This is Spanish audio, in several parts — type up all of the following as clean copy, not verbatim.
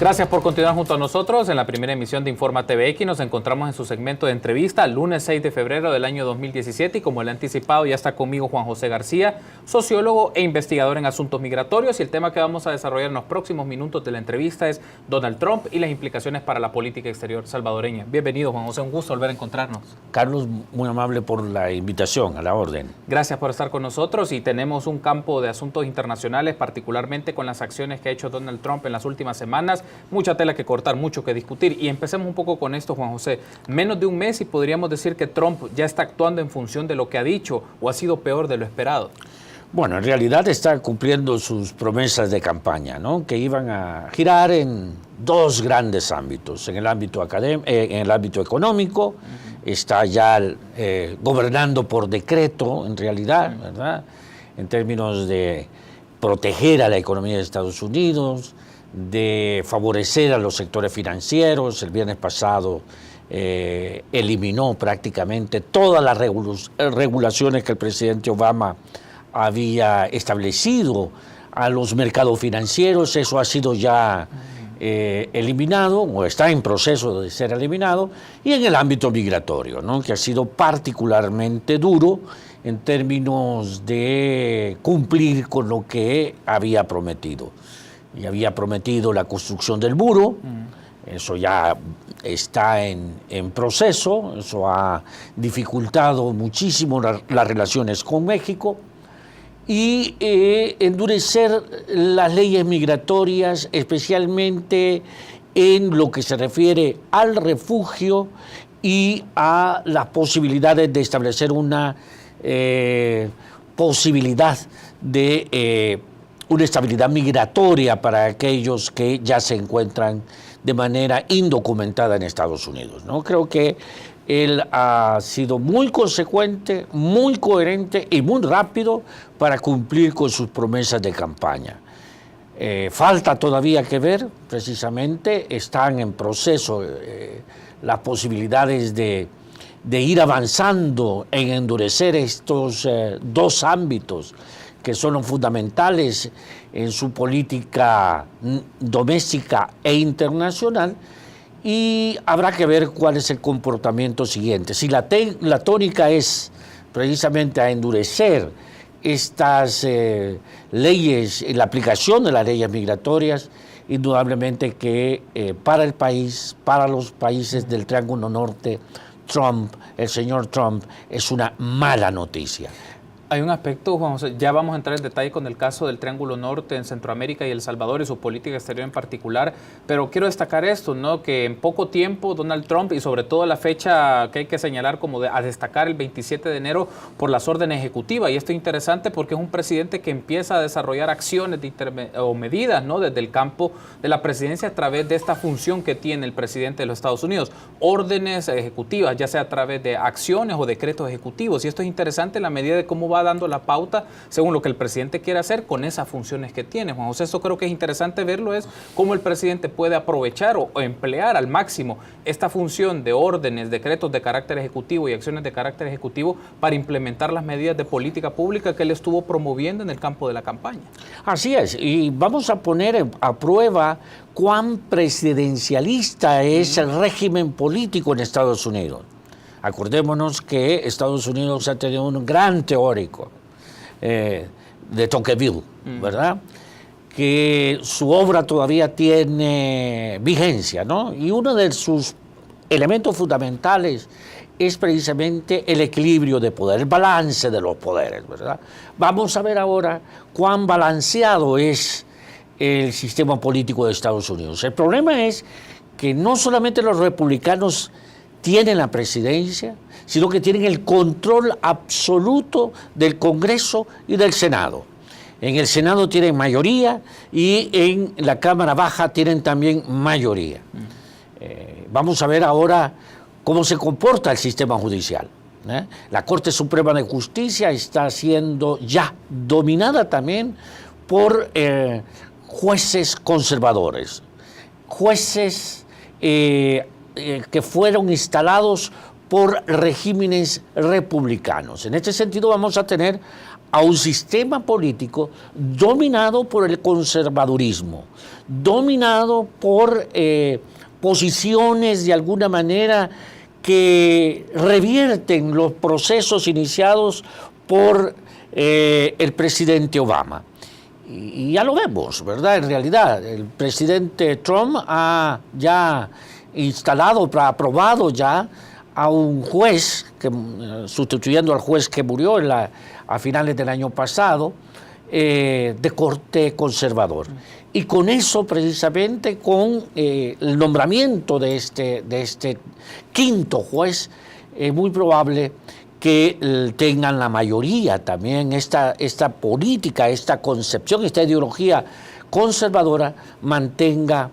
Gracias por continuar junto a nosotros en la primera emisión de Informa TVX. Nos encontramos en su segmento de entrevista, lunes 6 de febrero del año 2017, y como le he anticipado, ya está conmigo Juan José García, sociólogo e investigador en asuntos migratorios, y el tema que vamos a desarrollar en los próximos minutos de la entrevista es Donald Trump y las implicaciones para la política exterior salvadoreña. Bienvenido, Juan José, un gusto volver a encontrarnos. Carlos, muy amable por la invitación, a la orden. Gracias por estar con nosotros, y tenemos un campo de asuntos internacionales, particularmente con las acciones que ha hecho Donald Trump en las últimas semanas. Mucha tela que cortar, mucho que discutir, y empecemos un poco con esto, Juan José. Menos de un mes y podríamos decir que Trump ya está actuando en función de lo que ha dicho, o ha sido peor de lo esperado. Bueno, en realidad está cumpliendo sus promesas de campaña, ¿no? Que iban a girar en dos grandes ámbitos. En el ámbito en el ámbito económico, está ya gobernando por decreto, en realidad, ¿verdad? En términos de proteger a la economía de Estados Unidos, de favorecer a los sectores financieros. El viernes pasado eliminó prácticamente todas las regulaciones que el presidente Obama había establecido a los mercados financieros. Eso ha sido ya eliminado, o está en proceso de ser eliminado. Y en el ámbito migratorio, ¿no? Que ha sido particularmente duro en términos de cumplir con lo que había prometido. Y había prometido la construcción del muro. Eso ya está en proceso. Eso ha dificultado muchísimo las relaciones con México. Y endurecer las leyes migratorias, especialmente en lo que se refiere al refugio y a las posibilidades de establecer una posibilidad de una estabilidad migratoria para aquellos que ya se encuentran de manera indocumentada en Estados Unidos, ¿no? Creo que él ha sido muy consecuente, muy coherente y muy rápido para cumplir con sus promesas de campaña. Falta todavía que ver, precisamente, están en proceso las posibilidades de ir avanzando en endurecer estos dos ámbitos que son los fundamentales en su política doméstica e internacional, y habrá que ver cuál es el comportamiento siguiente. Si la tónica es precisamente a endurecer estas leyes, la aplicación de las leyes migratorias, indudablemente que para el país, para los países del Triángulo Norte, el señor Trump, es una mala noticia. Hay un aspecto, Juan José, ya vamos a entrar en detalle con el caso del Triángulo Norte en Centroamérica y El Salvador y su política exterior en particular, pero quiero destacar esto, ¿no? Que en poco tiempo Donald Trump, y sobre todo la fecha que hay que señalar como a destacar, el 27 de enero, por las órdenes ejecutivas, y esto es interesante porque es un presidente que empieza a desarrollar acciones o medidas, ¿no? Desde el campo de la presidencia, a través de esta función que tiene el presidente de los Estados Unidos, órdenes ejecutivas, ya sea a través de acciones o decretos ejecutivos, y esto es interesante en la medida de cómo va dando la pauta según lo que el presidente quiere hacer con esas funciones que tiene. Juan José, eso creo que es interesante verlo, es cómo el presidente puede aprovechar o emplear al máximo esta función de órdenes, decretos de carácter ejecutivo y acciones de carácter ejecutivo para implementar las medidas de política pública que él estuvo promoviendo en el campo de la campaña. Así es, y vamos a poner a prueba cuán presidencialista es el régimen político en Estados Unidos. Acordémonos que Estados Unidos ha tenido un gran teórico de Tocqueville, ¿verdad? Que su obra todavía tiene vigencia, ¿no? Y uno de sus elementos fundamentales es precisamente el equilibrio de poder, el balance de los poderes, ¿verdad? Vamos a ver ahora cuán balanceado es el sistema político de Estados Unidos. El problema es que no solamente los republicanos tienen la presidencia, sino que tienen el control absoluto del Congreso y del Senado. En el Senado tienen mayoría y en la Cámara Baja tienen también mayoría. Vamos a ver ahora cómo se comporta el sistema judicial. La Corte Suprema de Justicia está siendo ya dominada también por jueces conservadores, jueces que fueron instalados por regímenes republicanos. En este sentido vamos a tener a un sistema político dominado por el conservadurismo, dominado por posiciones de alguna manera que revierten los procesos iniciados por el presidente Obama. Y ya lo vemos, ¿verdad? En realidad, el presidente Trump ha ya instalado, aprobado ya a un juez, sustituyendo al juez que murió a finales del año pasado, de corte conservador. Y con eso, precisamente, con el nombramiento de este quinto juez, es muy probable que tengan la mayoría también esta política, esta concepción, esta ideología conservadora mantenga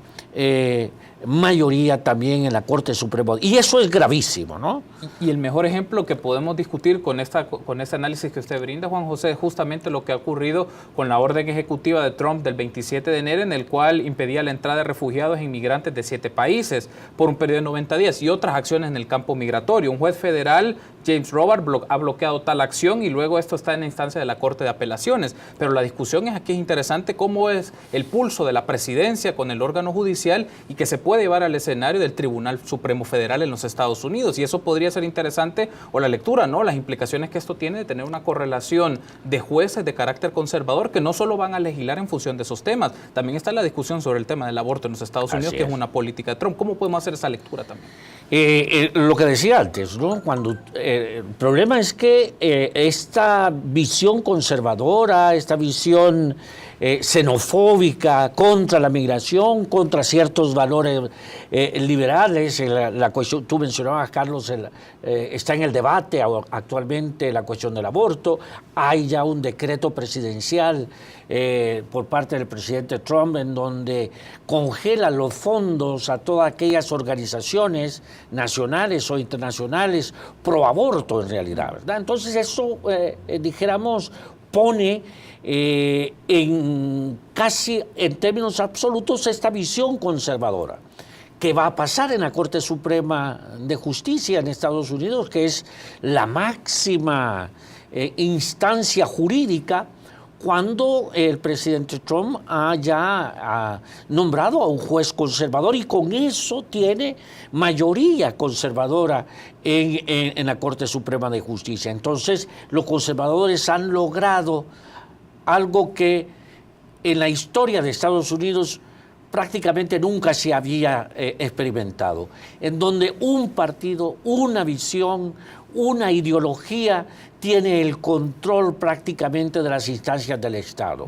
mayoría también en la Corte Suprema. Y eso es gravísimo, ¿no? Y el mejor ejemplo que podemos discutir con este análisis que usted brinda, Juan José, es justamente lo que ha ocurrido con la orden ejecutiva de Trump del 27 de enero, en el cual impedía la entrada de refugiados e inmigrantes de 7 países por un periodo de 90 días y otras acciones en el campo migratorio. Un juez federal, James Roberts, ha bloqueado tal acción y luego esto está en la instancia de la Corte de Apelaciones. Pero la discusión aquí es interesante, cómo es el pulso de la presidencia con el órgano judicial y que se puede llevar al escenario del Tribunal Supremo Federal en los Estados Unidos. Y eso podría ser interesante, o la lectura, ¿no? Las implicaciones que esto tiene de tener una correlación de jueces de carácter conservador que no solo van a legislar en función de esos temas, también está la discusión sobre el tema del aborto en los Estados Unidos, que es una política de Trump. ¿Cómo podemos hacer esa lectura también? Lo que decía antes, ¿no? El problema es que esta visión conservadora, esta visión xenofóbica contra la migración, contra ciertos valores liberales, la cuestión, tú mencionabas, Carlos, está en el debate actualmente la cuestión del aborto. Hay ya un decreto presidencial por parte del presidente Trump en donde congela los fondos a todas aquellas organizaciones nacionales o internacionales pro aborto, en realidad, ¿verdad? Entonces eso, dijéramos, pone casi en términos absolutos esta visión conservadora que va a pasar en la Corte Suprema de Justicia en Estados Unidos, que es la máxima instancia jurídica, cuando el presidente Trump ha nombrado a un juez conservador y con eso tiene mayoría conservadora en la Corte Suprema de Justicia. Entonces, los conservadores han logrado algo que en la historia de Estados Unidos prácticamente nunca se había experimentado, en donde un partido, una visión, una ideología tiene el control prácticamente de las instancias del Estado.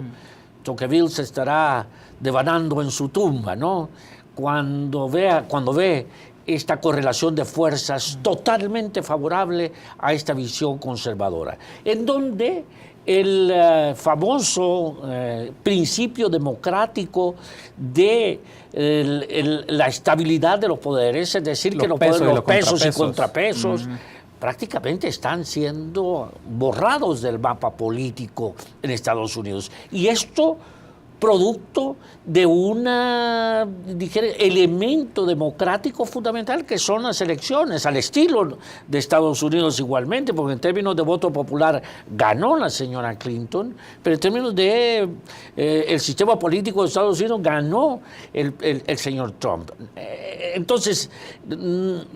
Tocqueville se estará devanando en su tumba, ¿no? Cuando ve esta correlación de fuerzas totalmente favorable a esta visión conservadora, en donde el famoso principio democrático de la estabilidad de los poderes, es decir, que los pesos y contrapesos prácticamente están siendo borrados del mapa político en Estados Unidos. Y esto producto de elemento democrático fundamental que son las elecciones, al estilo de Estados Unidos igualmente, porque en términos de voto popular ganó la señora Clinton, pero en términos de el sistema político de Estados Unidos ganó el señor Trump. Entonces,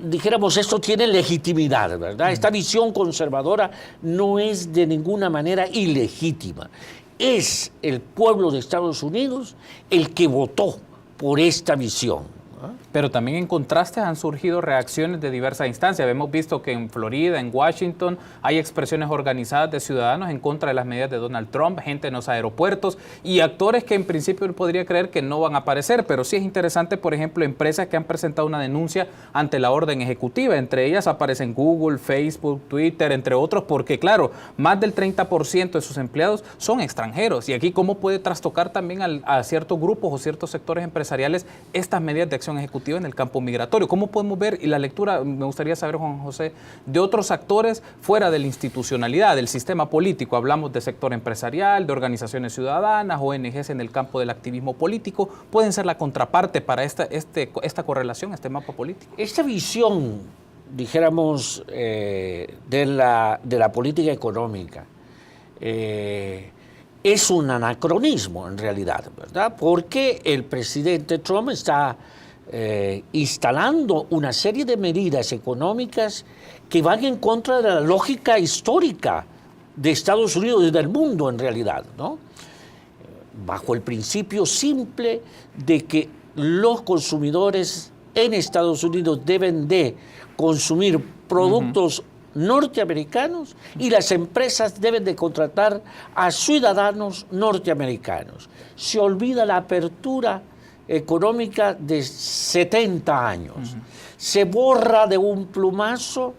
dijéramos, esto tiene legitimidad, ¿verdad? Esta visión conservadora no es de ninguna manera ilegítima. Es el pueblo de Estados Unidos el que votó por esta visión. Pero también en contraste han surgido reacciones de diversas instancias. Hemos visto que en Florida, en Washington, hay expresiones organizadas de ciudadanos en contra de las medidas de Donald Trump, gente en los aeropuertos y actores que en principio uno podría creer que no van a aparecer, pero sí es interesante, por ejemplo, empresas que han presentado una denuncia ante la orden ejecutiva. Entre ellas aparecen Google, Facebook, Twitter, entre otros, porque claro, más del 30% de sus empleados son extranjeros. Y aquí, ¿cómo puede trastocar también a ciertos grupos o ciertos sectores empresariales estas medidas de acción ejecutiva en el campo migratorio? ¿Cómo podemos ver, y la lectura, me gustaría saber, Juan José, de otros actores fuera de la institucionalidad, del sistema político? Hablamos de sector empresarial, de organizaciones ciudadanas, ONGs en el campo del activismo político. ¿Pueden ser la contraparte para esta correlación, este mapa político? Esta visión, dijéramos, de la política económica, es un anacronismo en realidad, ¿verdad? Porque el presidente Trump está instalando una serie de medidas económicas que van en contra de la lógica histórica de Estados Unidos y del mundo en realidad, ¿no? Bajo el principio simple de que los consumidores en Estados Unidos deben de consumir productos norteamericanos y las empresas deben de contratar a ciudadanos norteamericanos. Se olvida la apertura económica de 70 años. Se borra de un plumazo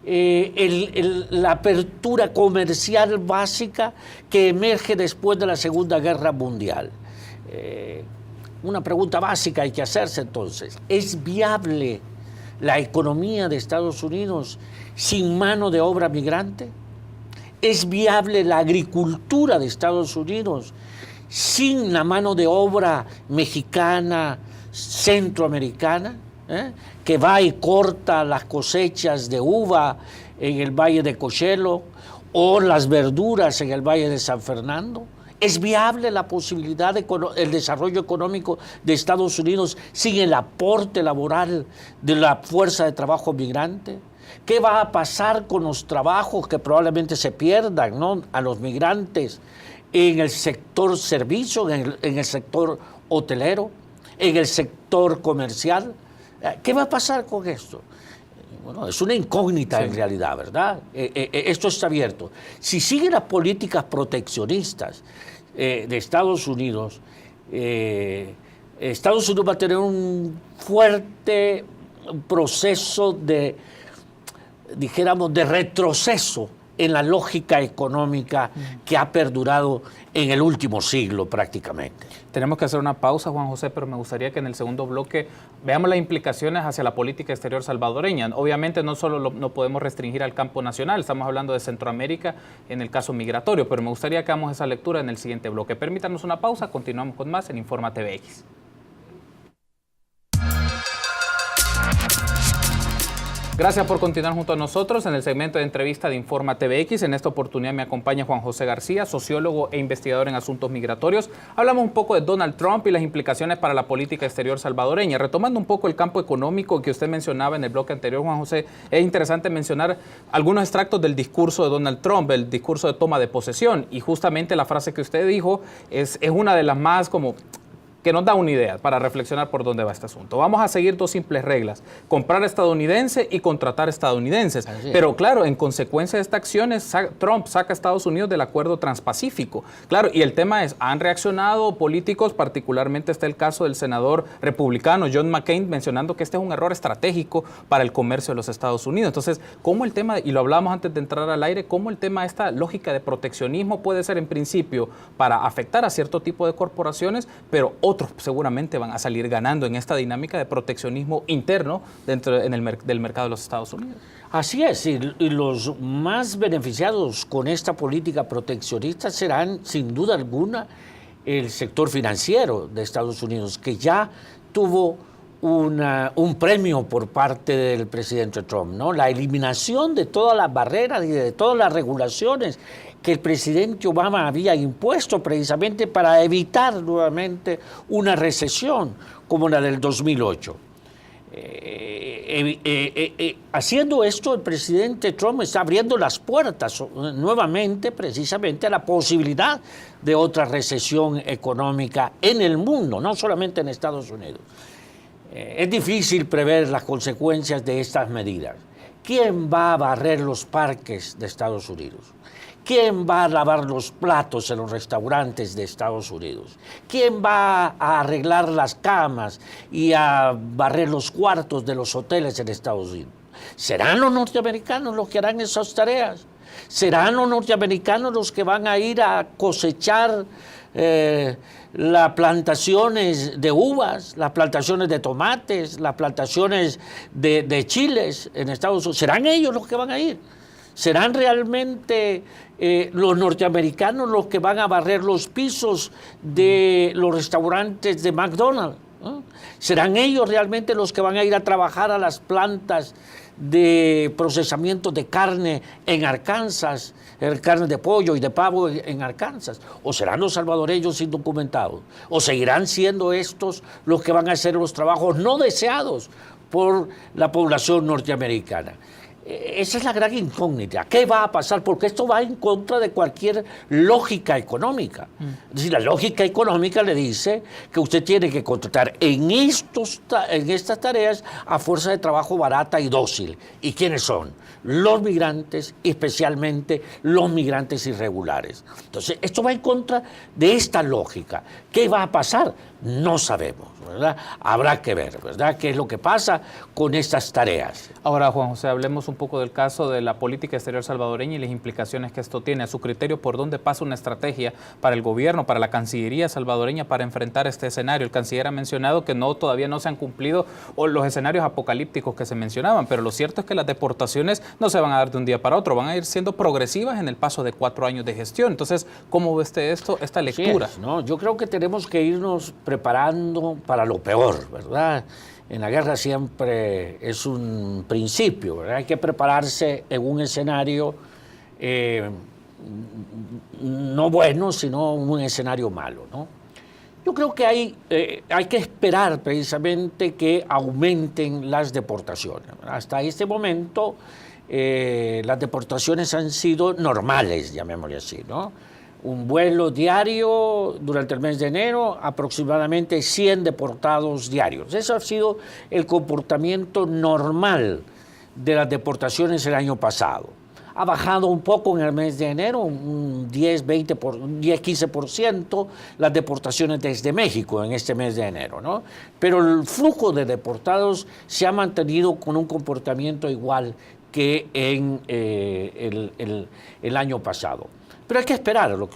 la apertura comercial básica que emerge después de la Segunda Guerra Mundial. Una pregunta básica hay que hacerse entonces: ¿es viable la economía de Estados Unidos sin mano de obra migrante? ¿Es viable la agricultura de Estados Unidos sin la mano de obra mexicana, centroamericana, que va y corta las cosechas de uva en el Valle de Coachella o las verduras en el Valle de San Fernando? ¿Es viable la posibilidad del desarrollo económico de Estados Unidos sin el aporte laboral de la fuerza de trabajo migrante? ¿Qué va a pasar con los trabajos que probablemente se pierdan, ¿no?, a los migrantes en el sector servicio, en el sector hotelero, en el sector comercial? ¿Qué va a pasar con esto? Bueno, es una incógnita en realidad, ¿verdad? Esto está abierto. Si siguen las políticas proteccionistas de Estados Unidos va a tener un fuerte proceso de, dijéramos, de retroceso en la lógica económica que ha perdurado en el último siglo prácticamente. Tenemos que hacer una pausa, Juan José, pero me gustaría que en el segundo bloque veamos las implicaciones hacia la política exterior salvadoreña. Obviamente no solo no podemos restringir al campo nacional, estamos hablando de Centroamérica en el caso migratorio, pero me gustaría que hagamos esa lectura en el siguiente bloque. Permítanos una pausa, continuamos con más en Informa TVX. Gracias por continuar junto a nosotros en el segmento de entrevista de Informa TVX. En esta oportunidad me acompaña Juan José García, sociólogo e investigador en asuntos migratorios. Hablamos un poco de Donald Trump y las implicaciones para la política exterior salvadoreña. Retomando un poco el campo económico que usted mencionaba en el bloque anterior, Juan José, es interesante mencionar algunos extractos del discurso de Donald Trump, el discurso de toma de posesión. Y justamente la frase que usted dijo es una de las más como que nos da una idea para reflexionar por dónde va este asunto. Vamos a seguir dos simples reglas: comprar estadounidense y contratar estadounidenses. Pero claro, en consecuencia de esta acción, Trump saca a Estados Unidos del acuerdo transpacífico. Claro, y el tema es, han reaccionado políticos, particularmente está el caso del senador republicano John McCain, mencionando que este es un error estratégico para el comercio de los Estados Unidos. Entonces, ¿cómo el tema, y lo hablábamos antes de entrar al aire, cómo el tema de esta lógica de proteccionismo puede ser en principio para afectar a cierto tipo de corporaciones, pero otros seguramente van a salir ganando en esta dinámica de proteccionismo interno del mercado de los Estados Unidos? Así es, y los más beneficiados con esta política proteccionista serán, sin duda alguna, el sector financiero de Estados Unidos, que ya tuvo un premio por parte del presidente Trump, ¿no? La eliminación de todas las barreras y de todas las regulaciones que el presidente Obama había impuesto precisamente para evitar nuevamente una recesión como la del 2008. Haciendo esto, el presidente Trump está abriendo las puertas nuevamente precisamente a la posibilidad de otra recesión económica en el mundo, no solamente en Estados Unidos. Es difícil prever las consecuencias de estas medidas. ¿Quién va a barrer los parques de Estados Unidos? ¿Quién va a lavar los platos en los restaurantes de Estados Unidos? ¿Quién va a arreglar las camas y a barrer los cuartos de los hoteles en Estados Unidos? ¿Serán los norteamericanos los que harán esas tareas? ¿Serán los norteamericanos los que van a ir a cosechar las plantaciones de uvas, las plantaciones de tomates, las plantaciones de chiles en Estados Unidos? ¿Serán ellos los que van a ir? ¿Serán realmente los norteamericanos los que van a barrer los pisos de los restaurantes de McDonald's ¿no? ¿Serán ellos realmente los que van a ir a trabajar a las plantas de procesamiento de carne en Arkansas, carne de pollo y de pavo en Arkansas? ¿O serán los salvadoreños indocumentados? ¿O seguirán siendo estos los que van a hacer los trabajos no deseados por la población norteamericana? Esa es la gran incógnita. ¿Qué va a pasar? Porque esto va en contra de cualquier lógica económica. Es decir, la lógica económica le dice que usted tiene que contratar en estas tareas a fuerza de trabajo barata y dócil. ¿Y quiénes son? Los migrantes, especialmente los migrantes irregulares. Entonces, esto va en contra de esta lógica. ¿Qué va a pasar? No sabemos, ¿verdad? Habrá que ver, ¿verdad?, qué es lo que pasa con estas tareas. Ahora, Juan José, hablemos un poco del caso de la política exterior salvadoreña y las implicaciones que esto tiene. A su criterio, ¿por dónde pasa una estrategia para el gobierno, para la Cancillería salvadoreña para enfrentar este escenario? El canciller ha mencionado que todavía no se han cumplido los escenarios apocalípticos que se mencionaban, pero lo cierto es que las deportaciones no se van a dar de un día para otro, van a ir siendo progresivas en el paso de 4 años de gestión. Entonces, ¿cómo ve usted esta lectura? Sí, ¿no? Yo creo que tenemos que irnos preparando para lo peor, ¿verdad? En la guerra siempre es un principio, ¿verdad? Hay que prepararse en un escenario no bueno, sino un escenario malo, ¿no? Yo creo que hay que esperar precisamente que aumenten las deportaciones. Hasta este momento las deportaciones han sido normales, llamémosle así, ¿no? Un vuelo diario durante el mes de enero, aproximadamente 100 deportados diarios. Ese ha sido el comportamiento normal de las deportaciones el año pasado. Ha bajado un poco en el mes de enero, un 10-15% las deportaciones desde México en este mes de enero, ¿no? Pero el flujo de deportados se ha mantenido con un comportamiento igual que en el año pasado. Pero hay que esperar lo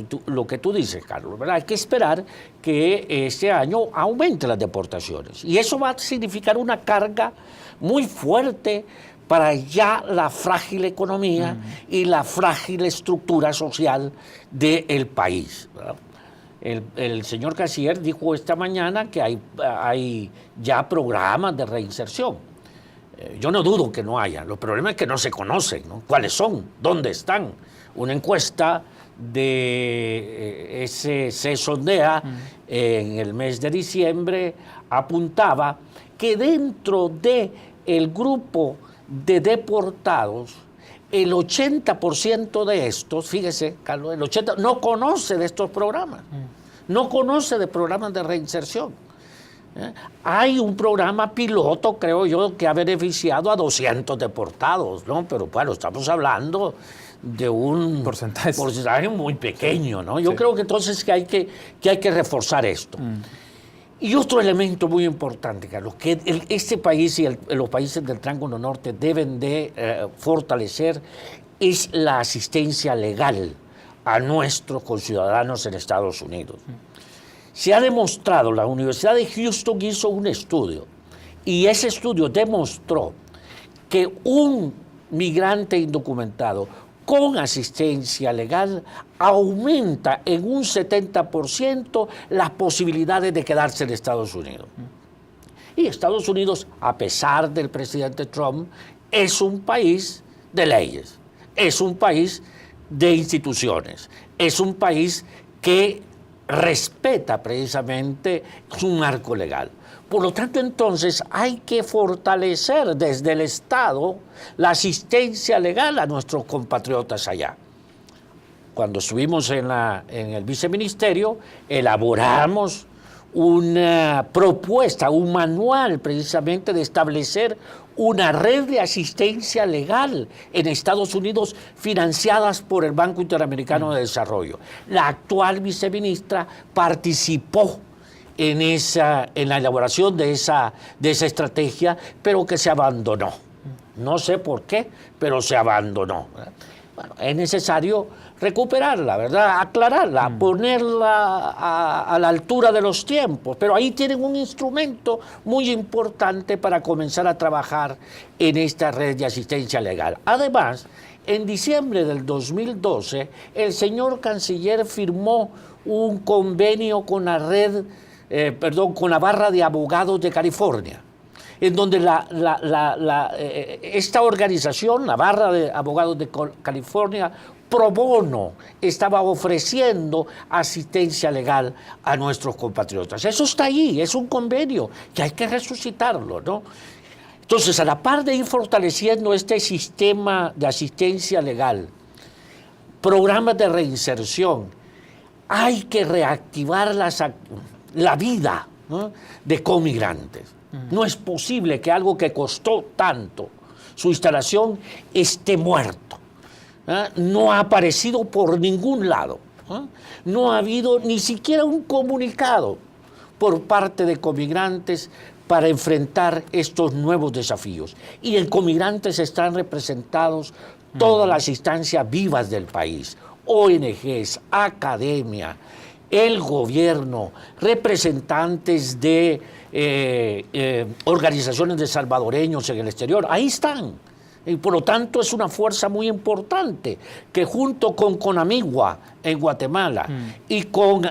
que tú dices, Carlos, ¿verdad? Hay que esperar que este año aumente las deportaciones. Y eso va a significar una carga muy fuerte para ya la frágil economía y la frágil estructura social del país, ¿verdad? El señor canciller dijo esta mañana que hay ya programas de reinserción. Yo no dudo que no haya. Los problemas es que no se conocen, ¿no? ¿Cuáles son? ¿Dónde están? Una encuesta de se sondea en el mes de diciembre apuntaba que dentro del grupo de deportados, el 80% de estos, fíjese, Carlos, el 80% no conoce de estos programas, no conoce de programas de reinserción. Hay un programa piloto, creo yo, que ha beneficiado a 200 deportados, ¿no? Pero bueno, estamos hablando de un porcentaje muy pequeño, ¿no? Yo creo que entonces que hay que reforzar esto. Y otro elemento muy importante, Carlos, que este país y los países del Triángulo Norte deben de fortalecer es la asistencia legal a nuestros conciudadanos en Estados Unidos. Se ha demostrado, la Universidad de Houston hizo un estudio y ese estudio demostró que un migrante indocumentado con asistencia legal aumenta en un 70% las posibilidades de quedarse en Estados Unidos. Y Estados Unidos, a pesar del presidente Trump, es un país de leyes, es un país de instituciones, es un país que respeta precisamente su marco legal. Por lo tanto, entonces, hay que fortalecer desde el Estado la asistencia legal a nuestros compatriotas allá. Cuando estuvimos en el viceministerio, elaboramos una propuesta, un manual precisamente de establecer una red de asistencia legal en Estados Unidos financiadas por el Banco Interamericano de Desarrollo. La actual viceministra participó en la elaboración de esa estrategia, pero que se abandonó. No sé por qué, pero se abandonó. Bueno, es necesario recuperarla, ¿verdad? Aclararla, ponerla a la altura de los tiempos. Pero ahí tienen un instrumento muy importante para comenzar a trabajar en esta red de asistencia legal. Además, en diciembre del 2012, el señor canciller firmó un convenio con la red con la barra de abogados de California, en donde esta organización, la barra de abogados de California, pro bono, estaba ofreciendo asistencia legal a nuestros compatriotas. Eso está ahí, es un convenio que hay que resucitarlo, ¿no? Entonces, a la par de ir fortaleciendo este sistema de asistencia legal, programas de reinserción, hay que reactivar la vida, ¿no?, de comigrantes. No es posible que algo que costó tanto su instalación esté muerto. No ha aparecido por ningún lado. No ha habido ni siquiera un comunicado por parte de comigrantes para enfrentar estos nuevos desafíos. Y en comigrantes están representados todas las instancias vivas del país, ONGs, academia, el gobierno, representantes de organizaciones de salvadoreños en el exterior. Ahí están. Y por lo tanto es una fuerza muy importante que junto con Conamigua en Guatemala y con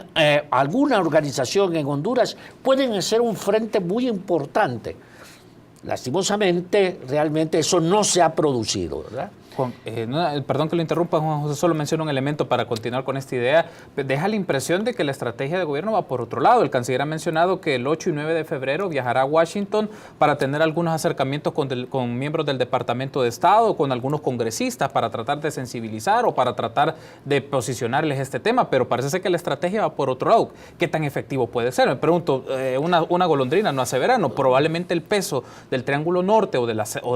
alguna organización en Honduras pueden hacer un frente muy importante. Lastimosamente, realmente eso no se ha producido, ¿verdad? Juan, perdón que lo interrumpa, Juan José, solo menciona un elemento para continuar con esta idea. Deja la impresión de que la estrategia de gobierno va por otro lado. El canciller ha mencionado que el 8 y 9 de febrero viajará a Washington para tener algunos acercamientos con miembros del Departamento de Estado, con algunos congresistas, para tratar de sensibilizar o para tratar de posicionarles este tema, pero parece ser que la estrategia va por otro lado. ¿Qué tan efectivo puede ser? Me pregunto, una golondrina no hace verano. Probablemente el peso del Triángulo Norte o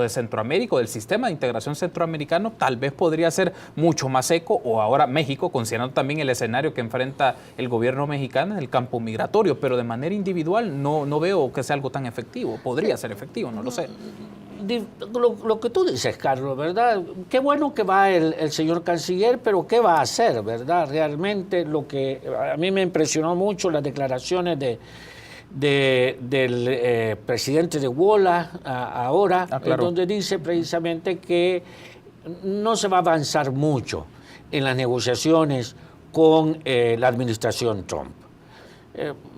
de Centroamérica, o del sistema de integración centroamericano, tal vez podría ser mucho más eco, o ahora México, considerando también el escenario que enfrenta el gobierno mexicano en el campo migratorio, pero de manera individual no veo que sea algo tan efectivo. Podría ser efectivo, no lo sé. Lo que tú dices, Carlos, ¿verdad? Qué bueno que va el señor canciller, pero ¿qué va a hacer, verdad? Realmente lo que a mí me impresionó mucho, las declaraciones del presidente de WOLA ahora, claro, donde dice precisamente que no se va a avanzar mucho en las negociaciones con la administración Trump.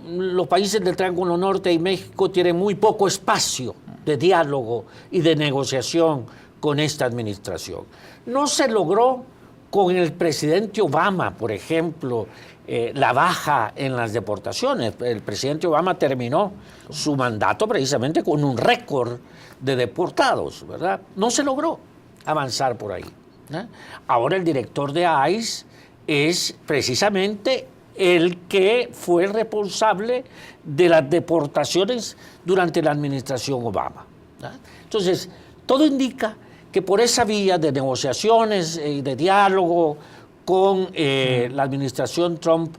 Los países del Triángulo Norte y México tienen muy poco espacio de diálogo y de negociación con esta administración. No se logró con el presidente Obama, por ejemplo, la baja en las deportaciones. El presidente Obama terminó su mandato precisamente con un récord de deportados, ¿verdad? No se logró avanzar por ahí, ¿no? Ahora el director de ICE es precisamente el que fue responsable de las deportaciones durante la administración Obama, ¿no? Entonces, todo indica que por esa vía de negociaciones y de diálogo con la administración Trump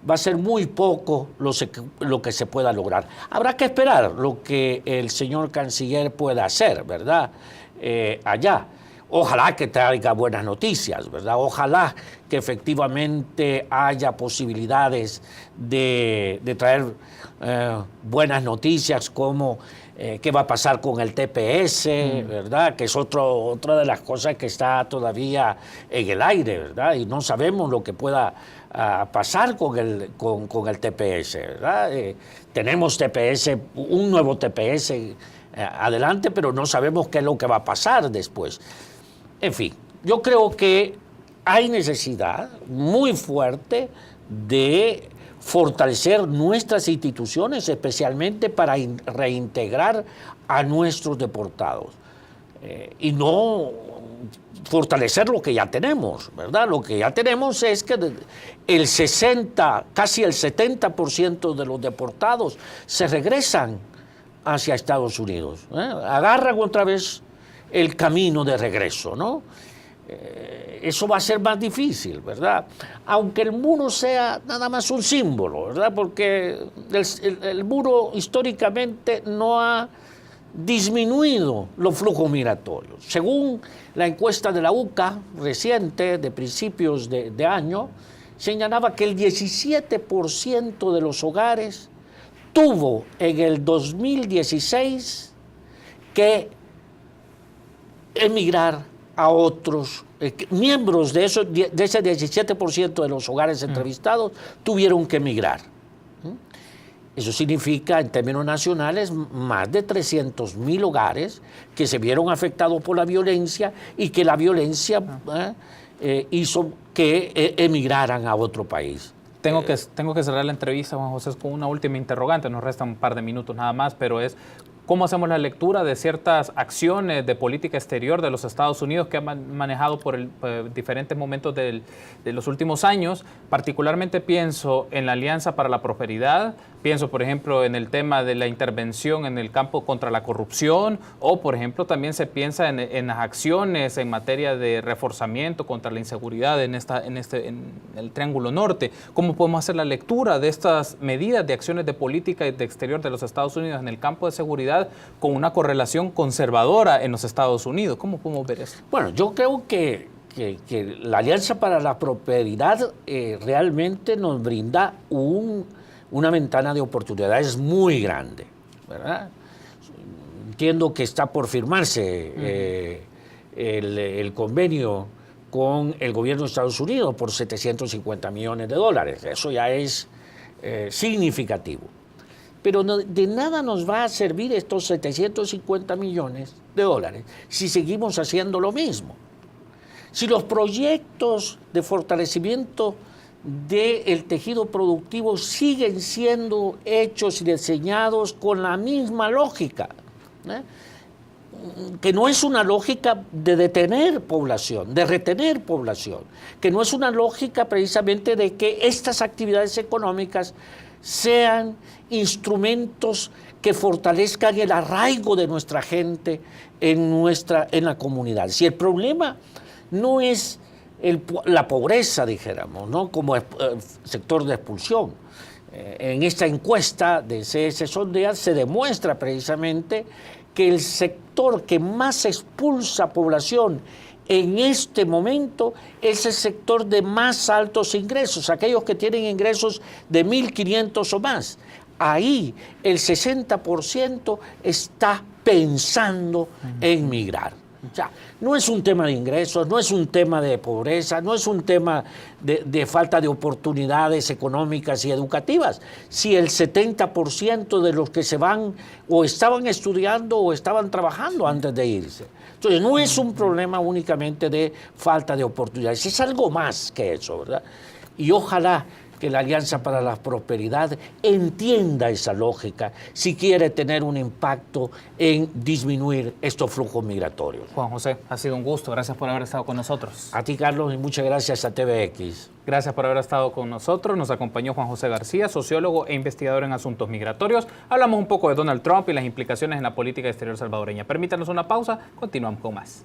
va a ser muy poco lo que se pueda lograr. Habrá que esperar lo que el señor canciller pueda hacer, ¿verdad? Allá. Ojalá que traiga buenas noticias, ¿verdad? Ojalá que efectivamente haya posibilidades de traer buenas noticias como qué va a pasar con el TPS, ¿verdad? Que es otra de las cosas que está todavía en el aire, ¿verdad? Y no sabemos lo que pueda pasar con el TPS, ¿verdad? Tenemos TPS, un nuevo TPS adelante, pero no sabemos qué es lo que va a pasar después. En fin, yo creo que hay necesidad muy fuerte de fortalecer nuestras instituciones, especialmente para reintegrar a nuestros deportados. Y no fortalecer lo que ya tenemos, ¿verdad? Lo que ya tenemos es que casi el 70% de los deportados se regresan hacia Estados Unidos, agarran otra vez el camino de regreso, ¿no? Eso va a ser más difícil, ¿verdad? Aunque el muro sea nada más un símbolo, ¿verdad? Porque el muro históricamente no ha disminuido los flujos migratorios. Según la encuesta de la UCA reciente, de principios de año, señalaba que el 17% de los hogares tuvo en el 2016 que emigrar a otros miembros de ese 17% de los hogares entrevistados tuvieron que emigrar. Eso significa, en términos nacionales, más de 300.000 hogares que se vieron afectados por la violencia y que la violencia hizo que emigraran a otro país. Tengo que cerrar la entrevista, Juan José, con una última interrogante. Nos restan un par de minutos nada más, pero es ¿cómo hacemos la lectura de ciertas acciones de política exterior de los Estados Unidos que han manejado por diferentes momentos de los últimos años? Particularmente pienso en la Alianza para la Prosperidad, pienso, por ejemplo, en el tema de la intervención en el campo contra la corrupción, o, por ejemplo, también se piensa en las acciones en materia de reforzamiento contra la inseguridad en el Triángulo Norte. ¿Cómo podemos hacer la lectura de estas medidas de acciones de política de exterior de los Estados Unidos en el campo de seguridad con una correlación conservadora en los Estados Unidos? ¿Cómo podemos ver eso? Bueno, yo creo que la Alianza para la Prosperidad realmente nos brinda una ventana de oportunidades muy grande, ¿verdad? Entiendo que está por firmarse el convenio con el gobierno de Estados Unidos por $750 millones. Eso ya es significativo. Pero de nada nos va a servir estos $750 millones si seguimos haciendo lo mismo. Si los proyectos de fortalecimiento del tejido productivo siguen siendo hechos y diseñados con la misma lógica, que no es una lógica de detener población, de retener población, que no es una lógica precisamente de que estas actividades económicas sean instrumentos que fortalezcan el arraigo de nuestra gente en la comunidad. Si el problema no es la pobreza, dijéramos, ¿no?, como sector de expulsión. En esta encuesta de CS Sondea se demuestra precisamente que el sector que más expulsa población en este momento es el sector de más altos ingresos, aquellos que tienen ingresos de 1.500 o más. Ahí el 60% está pensando en migrar. O sea, no es un tema de ingresos, no es un tema de pobreza, no es un tema de falta de oportunidades económicas y educativas. Si el 70% de los que se van o estaban estudiando o estaban trabajando antes de irse. Entonces, no es un problema únicamente de falta de oportunidades, es algo más que eso, ¿verdad? Y ojalá que la Alianza para la Prosperidad entienda esa lógica si quiere tener un impacto en disminuir estos flujos migratorios. Juan José, ha sido un gusto. Gracias por haber estado con nosotros. A ti, Carlos, y muchas gracias a TVX. Gracias por haber estado con nosotros. Nos acompañó Juan José García, sociólogo e investigador en asuntos migratorios. Hablamos un poco de Donald Trump y las implicaciones en la política exterior salvadoreña. Permítanos una pausa, continuamos con más.